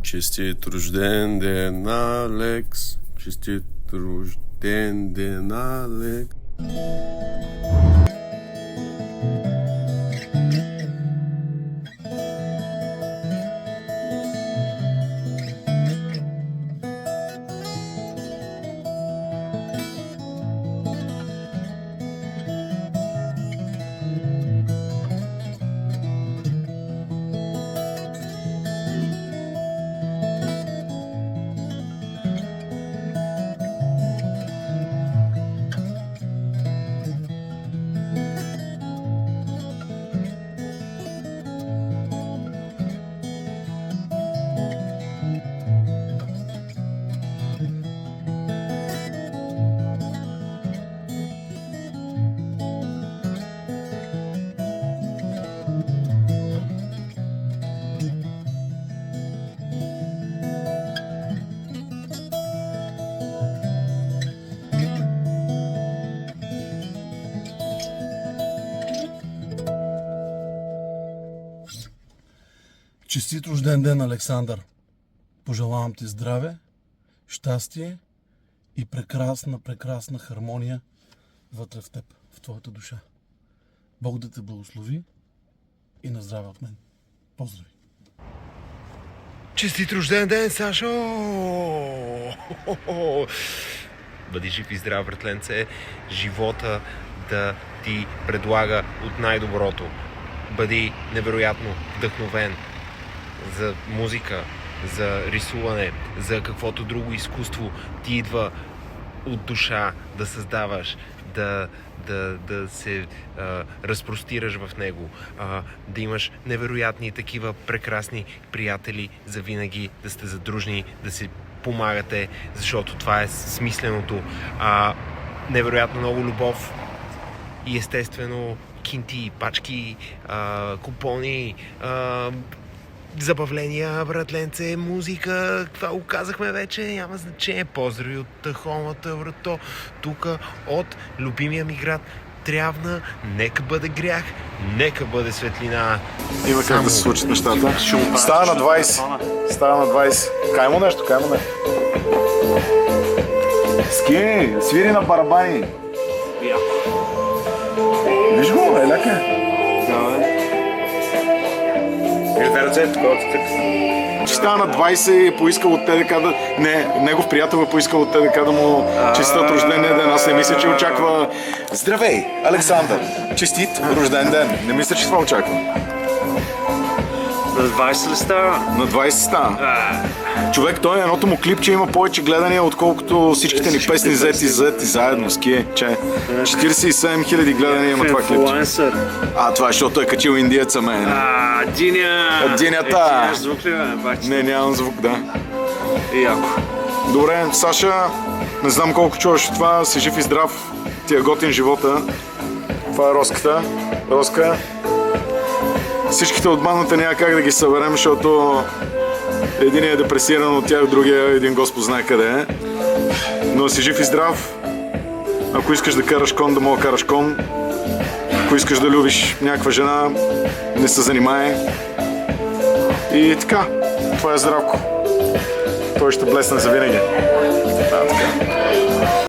Честит рожден ден, Алекс! Честит рожден ден, Алекс! Честит рожден ден, Александър! Пожелавам ти здраве, щастие и прекрасна хармония вътре в теб, в твоята душа. Бог да те благослови и на здраве от мен. Поздрави! Честит рожден ден, Сашо! Бъди жив и здрав, братленце. Живота да ти предлага от най-доброто. Бъди невероятно вдъхновен за музика, за рисуване, за каквото друго изкуство ти идва от душа да създаваш, да се разпростираш в него, да имаш невероятни такива прекрасни приятели за винаги, да сте задружни, да си помагате, защото това е смисленото. Невероятно много любов и естествено кинти, пачки, купони, забавления, братленце, музика, това го казахме вече, няма значение. Поздрави от Тахомата, брато, тук от любимия ми град Трявна. Нека бъде грях, нека бъде светлина. Има как да се случат нещата. Става на 20. Става на 20. Кай му нещо, кай му нещо. Ски, свири на барабани. Виж го, еляка. Че става на 20 и поискал от ТДК да... Не, негов приятел е поискал от ТДК да му честитат рождения ден. Аз не мисля, че очаква... Здравей, Александър! Честит рожден ден! Не мисля, че това очаква. На 20 ли става? На 20 става. Човек, той едното му клипче има повече гледания, отколкото всичките ни песни взети заедно с Кие. 47 000 гледания има това клипче. Това е, защото е качил индиеца мен. Диня! Динята! Нямаш звук ли, бе? Не, нямам звук, да. И яко. Добре, Саша, не знам колко чуваш това, си жив и здрав, ти е готин живота. Това е Роската. Роска. Всичките от бандата няма как да ги съберем, защото един е депресиран от тях, другия един Господ знае къде е. Но си жив и здрав. Ако искаш да караш кон, да мога караш кон. Ако искаш да любиш някаква жена, не се занимай. И така, това е Здравко. Той ще блесне за винаги. Така.